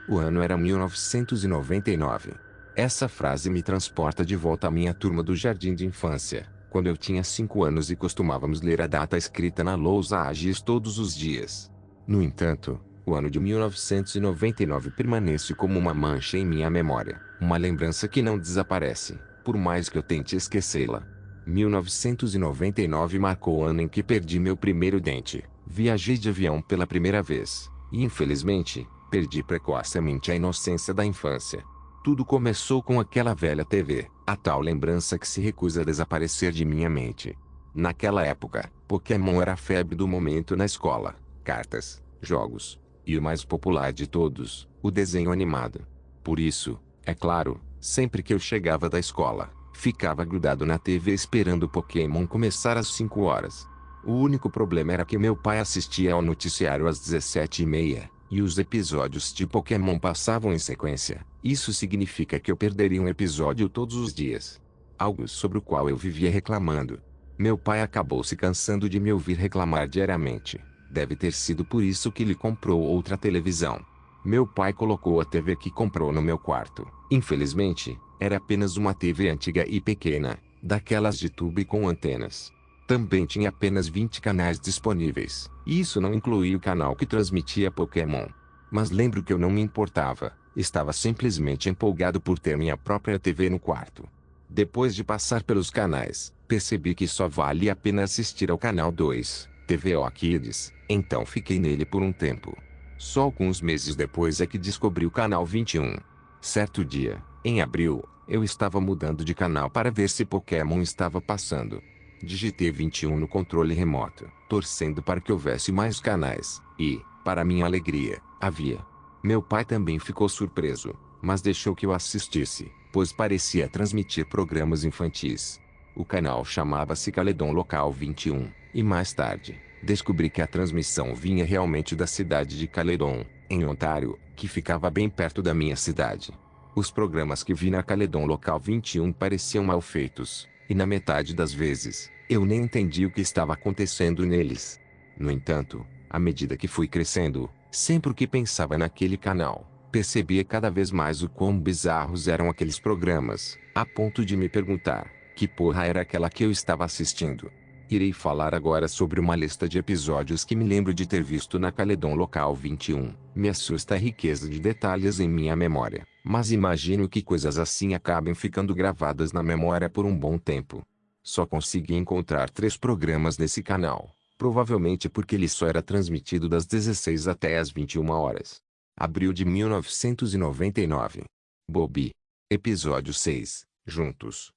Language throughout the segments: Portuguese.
O ano era 1999. Essa frase me transporta de volta à minha turma do jardim de infância, quando eu tinha 5 anos e costumávamos ler a data escrita na lousa Agis todos os dias. No entanto, o ano de 1999 permanece como uma mancha em minha memória, uma lembrança que não desaparece, por mais que eu tente esquecê-la. 1999 marcou o ano em que perdi meu primeiro dente, viajei de avião pela primeira vez, e infelizmente, perdi precocemente a inocência da infância. Tudo começou com aquela velha TV, a tal lembrança que se recusa a desaparecer de minha mente. Naquela época, Pokémon era a febre do momento na escola, cartas, jogos, e o mais popular de todos, o desenho animado. Por isso, é claro, sempre que eu chegava da escola, ficava grudado na TV esperando o Pokémon começar às 5 horas. O único problema era que meu pai assistia ao noticiário às 17h30, e os episódios de Pokémon passavam em sequência. Isso significa que eu perderia um episódio todos os dias. Algo sobre o qual eu vivia reclamando. Meu pai acabou se cansando de me ouvir reclamar diariamente. Deve ter sido por isso que ele comprou outra televisão. Meu pai colocou a TV que comprou no meu quarto. Infelizmente, era apenas uma TV antiga e pequena, daquelas de tubo e com antenas. Também tinha apenas 20 canais disponíveis, e isso não incluía o canal que transmitia Pokémon. Mas lembro que eu não me importava, estava simplesmente empolgado por ter minha própria TV no quarto. Depois de passar pelos canais, percebi que só valia a pena assistir ao canal 2, TVO Kids, então fiquei nele por um tempo. Só alguns meses depois é que descobri o canal 21. Certo dia, em abril, eu estava mudando de canal para ver se Pokémon estava passando. Digitei 21 no controle remoto, torcendo para que houvesse mais canais, e, para minha alegria, havia. Meu pai também ficou surpreso, mas deixou que eu assistisse, pois parecia transmitir programas infantis. O canal chamava-se Caledon Local 21, e mais tarde, descobri que a transmissão vinha realmente da cidade de Caledon, em Ontário, que ficava bem perto da minha cidade. Os programas que vi na Caledon Local 21 pareciam mal feitos, e na metade das vezes, eu nem entendi o que estava acontecendo neles. No entanto, à medida que fui crescendo, sempre que pensava naquele canal, percebia cada vez mais o quão bizarros eram aqueles programas, a ponto de me perguntar, que porra era aquela que eu estava assistindo? Irei falar agora sobre uma lista de episódios que me lembro de ter visto na Caledon Local 21. Me assusta a riqueza de detalhes em minha memória, mas imagino que coisas assim acabem ficando gravadas na memória por um bom tempo. Só consegui encontrar 3 programas nesse canal, provavelmente porque ele só era transmitido das 16 até as 21 horas. Abril de 1999. Bobby. Episódio 6. Juntos.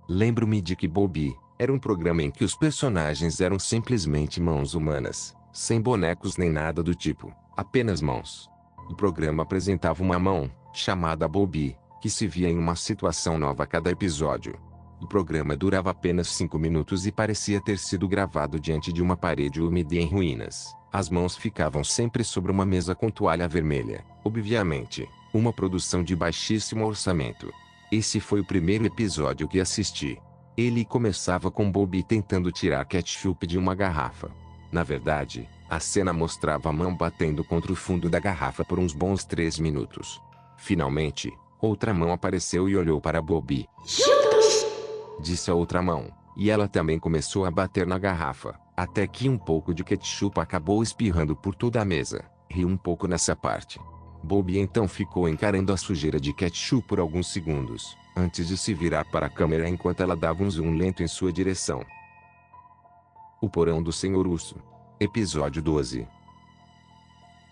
Lembro-me de que Bobby era um programa em que os personagens eram simplesmente mãos humanas, sem bonecos nem nada do tipo, apenas mãos. O programa apresentava uma mão, chamada Bobby, que se via em uma situação nova a cada episódio. O programa durava apenas 5 minutos e parecia ter sido gravado diante de uma parede úmida e em ruínas. As mãos ficavam sempre sobre uma mesa com toalha vermelha, obviamente, uma produção de baixíssimo orçamento. Esse foi o primeiro episódio que assisti. Ele começava com Bobby tentando tirar ketchup de uma garrafa. Na verdade, a cena mostrava a mão batendo contra o fundo da garrafa por uns bons 3 minutos. Finalmente, outra mão apareceu e olhou para Bobby. "Juntos!" disse a outra mão, e ela também começou a bater na garrafa, até que um pouco de ketchup acabou espirrando por toda a mesa. Ri um pouco nessa parte. Bobby então ficou encarando a sujeira de ketchup por alguns segundos, antes de se virar para a câmera enquanto ela dava um zoom lento em sua direção. O Porão do Senhor Urso. Episódio 12.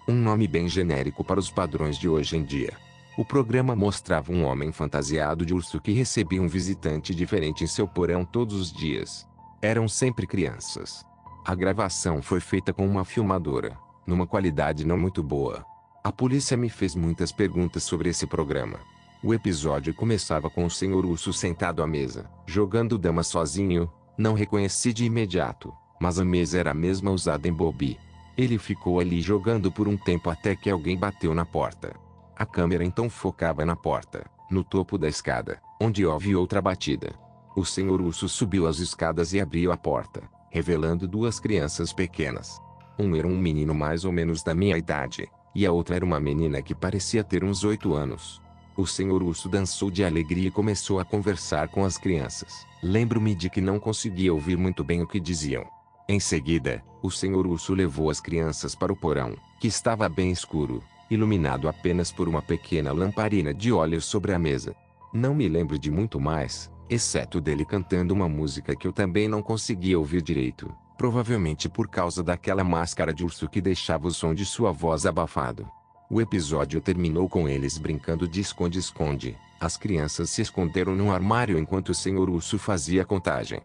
Um nome bem genérico para os padrões de hoje em dia. O programa mostrava um homem fantasiado de urso que recebia um visitante diferente em seu porão todos os dias. Eram sempre crianças. A gravação foi feita com uma filmadora, numa qualidade não muito boa. A polícia me fez muitas perguntas sobre esse programa. O episódio começava com o Senhor Urso sentado à mesa, jogando dama sozinho. Não reconheci de imediato, mas a mesa era a mesma usada em Bobby. Ele ficou ali jogando por um tempo até que alguém bateu na porta. A câmera então focava na porta, no topo da escada, onde houve outra batida. O Senhor Urso subiu as escadas e abriu a porta, revelando 2 crianças pequenas. Um era um menino mais ou menos da minha idade, e a outra era uma menina que parecia ter uns 8 anos. O Senhor Urso dançou de alegria e começou a conversar com as crianças. Lembro-me de que não conseguia ouvir muito bem o que diziam. Em seguida, o Senhor Urso levou as crianças para o porão, que estava bem escuro, iluminado apenas por uma pequena lamparina de óleo sobre a mesa. Não me lembro de muito mais, exceto dele cantando uma música que eu também não conseguia ouvir direito, provavelmente por causa daquela máscara de urso que deixava o som de sua voz abafado. O episódio terminou com eles brincando de esconde-esconde. As crianças se esconderam num armário enquanto o Senhor Urso fazia a contagem.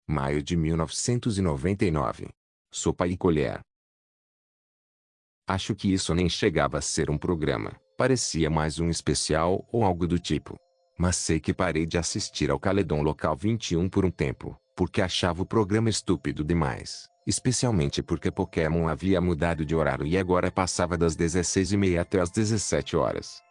Maio de 1999. Sopa e colher. Acho que isso nem chegava a ser um programa, parecia mais um especial ou algo do tipo. Mas sei que parei de assistir ao Caledon Local 21 por um tempo, porque achava o programa estúpido demais, especialmente porque Pokémon havia mudado de horário e agora passava das 16h30 até as 17 horas.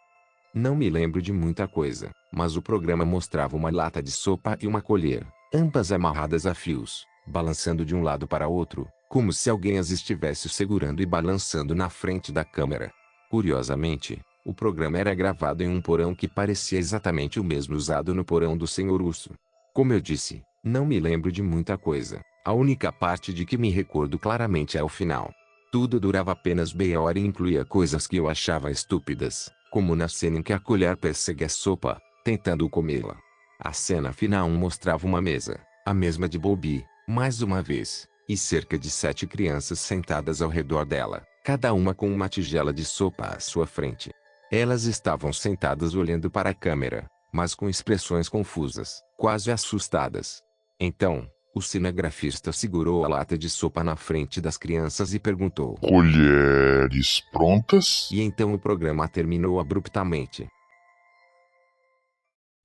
Não me lembro de muita coisa, mas o programa mostrava uma lata de sopa e uma colher, ambas amarradas a fios, balançando de um lado para outro, como se alguém as estivesse segurando e balançando na frente da câmera. Curiosamente, o programa era gravado em um porão que parecia exatamente o mesmo usado no porão do Senhor Urso. Como eu disse, não me lembro de muita coisa. A única parte de que me recordo claramente é o final. Tudo durava apenas meia hora e incluía coisas que eu achava estúpidas, como na cena em que a colher persegue a sopa, tentando comê-la. A cena final mostrava uma mesa, a mesma de Bobby, mais uma vez, e cerca de 7 crianças sentadas ao redor dela, cada uma com uma tigela de sopa à sua frente. Elas estavam sentadas olhando para a câmera, mas com expressões confusas, quase assustadas. Então, o cinegrafista segurou a lata de sopa na frente das crianças e perguntou: "Colheres prontas?" E então o programa terminou abruptamente.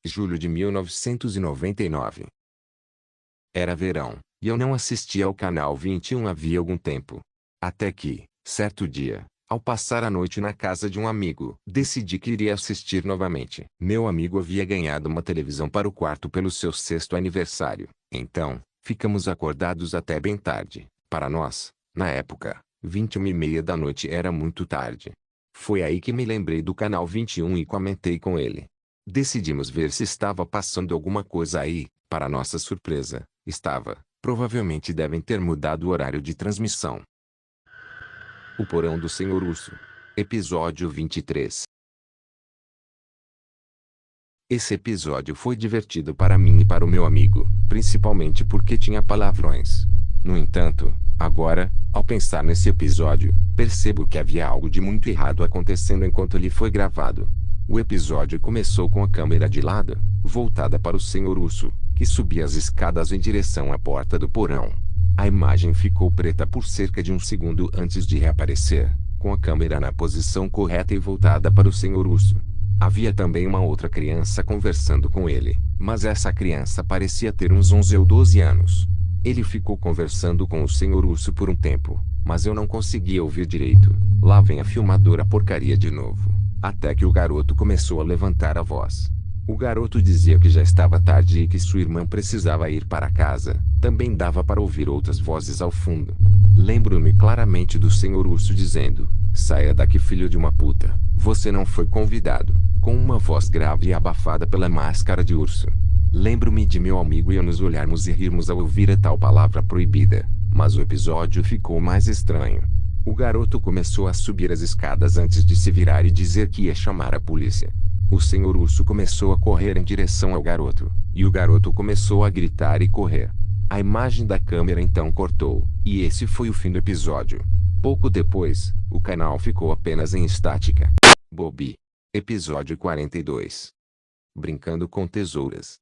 Julho de 1999. Era verão, e eu não assistia ao canal 21 havia algum tempo. Até que, certo dia, ao passar a noite na casa de um amigo, decidi que iria assistir novamente. Meu amigo havia ganhado uma televisão para o quarto pelo seu 6º aniversário. Então, ficamos acordados até bem tarde. Para nós, na época, 21h30 da noite era muito tarde. Foi aí que me lembrei do canal 21 e comentei com ele. Decidimos ver se estava passando alguma coisa aí. Para nossa surpresa, estava. Provavelmente devem ter mudado o horário de transmissão. O Porão do Senhor Urso. Episódio 23. Esse episódio foi divertido para mim e para o meu amigo, principalmente porque tinha palavrões. No entanto, agora, ao pensar nesse episódio, percebo que havia algo de muito errado acontecendo enquanto ele foi gravado. O episódio começou com a câmera de lado, voltada para o Senhor Urso, que subia as escadas em direção à porta do porão. A imagem ficou preta por cerca de um segundo antes de reaparecer, com a câmera na posição correta e voltada para o Senhor Urso. Havia também uma outra criança conversando com ele, mas essa criança parecia ter uns 11 ou 12 anos. Ele ficou conversando com o Senhor Urso por um tempo, mas eu não conseguia ouvir direito. Lá vem a filmadora porcaria de novo. Até que o garoto começou a levantar a voz. O garoto dizia que já estava tarde e que sua irmã precisava ir para casa. Também dava para ouvir outras vozes ao fundo. Lembro-me claramente do Senhor Urso dizendo: "Saia daqui, filho de uma puta. Você não foi convidado", com uma voz grave e abafada pela máscara de urso. Lembro-me de meu amigo e eu nos olharmos e rirmos ao ouvir a tal palavra proibida. Mas o episódio ficou mais estranho. O garoto começou a subir as escadas antes de se virar e dizer que ia chamar a polícia. O Senhor Urso começou a correr em direção ao garoto, e o garoto começou a gritar e correr. A imagem da câmera então cortou, e esse foi o fim do episódio. Pouco depois, o canal ficou apenas em estática. Bobby. Episódio 42. Brincando com tesouras.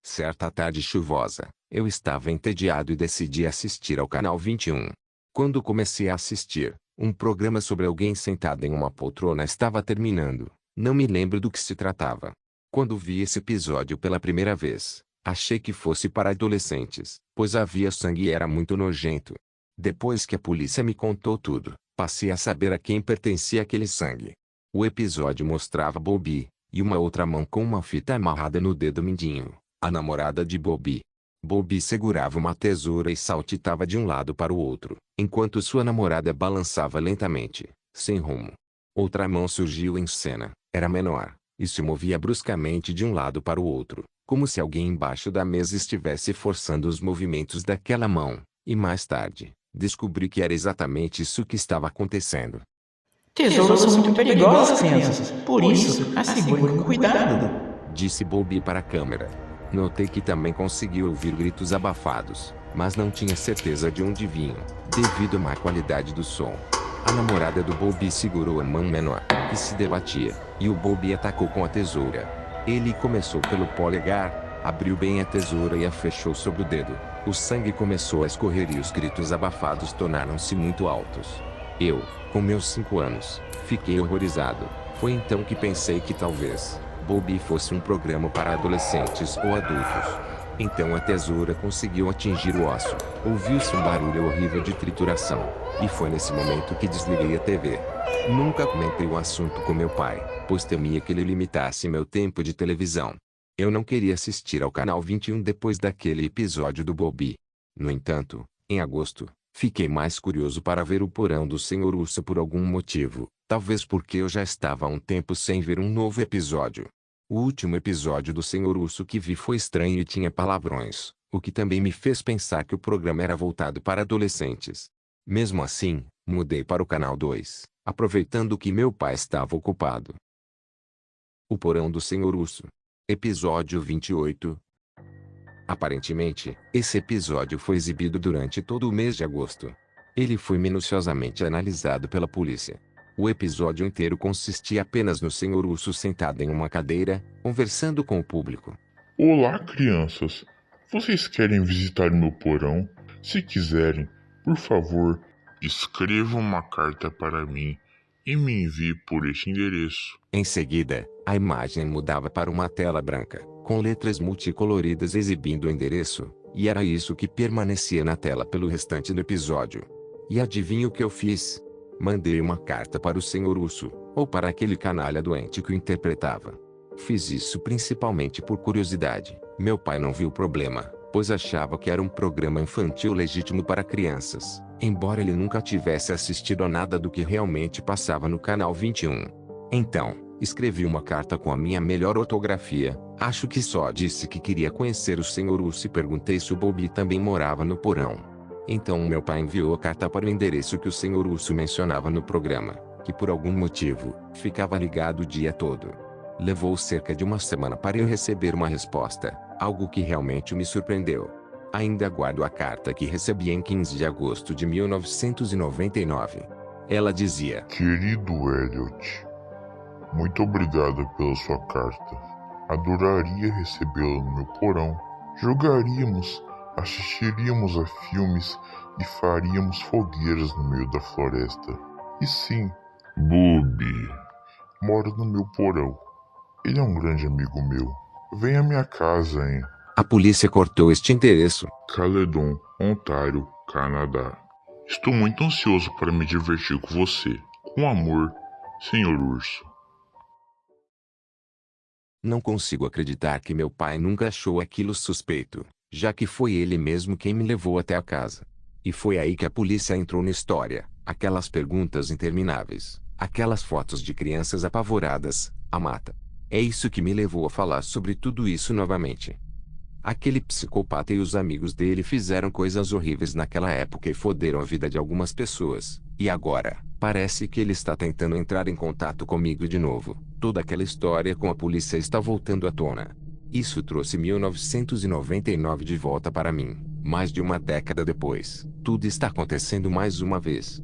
Certa tarde chuvosa, eu estava entediado e decidi assistir ao canal 21. Quando comecei a assistir, um programa sobre alguém sentado em uma poltrona estava terminando. Não me lembro do que se tratava. Quando vi esse episódio pela primeira vez, achei que fosse para adolescentes, pois havia sangue e era muito nojento. Depois que a polícia me contou tudo, passei a saber a quem pertencia aquele sangue. O episódio mostrava Bobby, e uma outra mão com uma fita amarrada no dedo mindinho, a namorada de Bobby. Bobby segurava uma tesoura e saltitava de um lado para o outro, enquanto sua namorada balançava lentamente, sem rumo. Outra mão surgiu em cena, era menor, e se movia bruscamente de um lado para o outro, como se alguém embaixo da mesa estivesse forçando os movimentos daquela mão, e mais tarde, descobri que era exatamente isso que estava acontecendo. Tesouros são muito perigosos, crianças. Por isso, as segurem com cuidado. Disse Bobby para a câmera. Notei que também conseguiu ouvir gritos abafados, mas não tinha certeza de onde vinham, devido à má qualidade do som. A namorada do Bobby segurou a mão menor, que se debatia, e o Bobby atacou com a tesoura. Ele começou pelo polegar, abriu bem a tesoura e a fechou sobre o dedo. O sangue começou a escorrer e os gritos abafados tornaram-se muito altos. Eu, com meus 5 anos, fiquei horrorizado. Foi então que pensei que talvez Bobby fosse um programa para adolescentes ou adultos. Então a tesoura conseguiu atingir o osso. Ouviu-se um barulho horrível de trituração. E foi nesse momento que desliguei a TV. Nunca comentei o assunto com meu pai, pois temia que ele limitasse meu tempo de televisão. Eu não queria assistir ao canal 21 depois daquele episódio do Bobby. No entanto, em agosto, fiquei mais curioso para ver o porão do Sr. Urso por algum motivo, talvez porque eu já estava há um tempo sem ver um novo episódio. O último episódio do Sr. Urso que vi foi estranho e tinha palavrões, o que também me fez pensar que o programa era voltado para adolescentes. Mesmo assim, mudei para o canal 2, aproveitando que meu pai estava ocupado. O porão do Sr. Urso. Episódio 28. Aparentemente, esse episódio foi exibido durante todo o mês de agosto. Ele foi minuciosamente analisado pela polícia. O episódio inteiro consistia apenas no Sr. Urso sentado em uma cadeira, conversando com o público. Olá, crianças. Vocês querem visitar meu porão? Se quiserem, por favor, escrevam uma carta para mim e me envie por este endereço. Em seguida, a imagem mudava para uma tela branca, com letras multicoloridas exibindo o endereço, e era isso que permanecia na tela pelo restante do episódio. E adivinha o que eu fiz? Mandei uma carta para o Sr. Urso, ou para aquele canalha doente que o interpretava. Fiz isso principalmente por curiosidade. Meu pai não viu problema, pois achava que era um programa infantil legítimo para crianças, embora ele nunca tivesse assistido a nada do que realmente passava no canal 21. Então, escrevi uma carta com a minha melhor ortografia, acho que só disse que queria conhecer o Sr. Urso e perguntei se o Bobby também morava no porão. Então meu pai enviou a carta para o endereço que o Sr. Urso mencionava no programa, que por algum motivo, ficava ligado o dia todo. Levou cerca de uma semana para eu receber uma resposta, algo que realmente me surpreendeu. Ainda guardo a carta que recebi em 15 de agosto de 1999. Ela dizia: Querido Elliot, muito obrigado pela sua carta. Adoraria recebê-la no meu porão. Jogaríamos, assistiríamos a filmes e faríamos fogueiras no meio da floresta. E sim, Bobby mora no meu porão. Ele é um grande amigo meu. Vem à minha casa em A polícia cortou este endereço. Caledon, Ontário, Canadá. Estou muito ansioso para me divertir com você. Com amor, Sr. Urso. Não consigo acreditar que meu pai nunca achou aquilo suspeito, já que foi ele mesmo quem me levou até a casa. E foi aí que a polícia entrou na história, aquelas perguntas intermináveis, aquelas fotos de crianças apavoradas, a mata. É isso que me levou a falar sobre tudo isso novamente. Aquele psicopata e os amigos dele fizeram coisas horríveis naquela época e foderam a vida de algumas pessoas, e agora, parece que ele está tentando entrar em contato comigo de novo. Toda aquela história com a polícia está voltando à tona. Isso trouxe 1999 de volta para mim. Mais de uma década depois, tudo está acontecendo mais uma vez.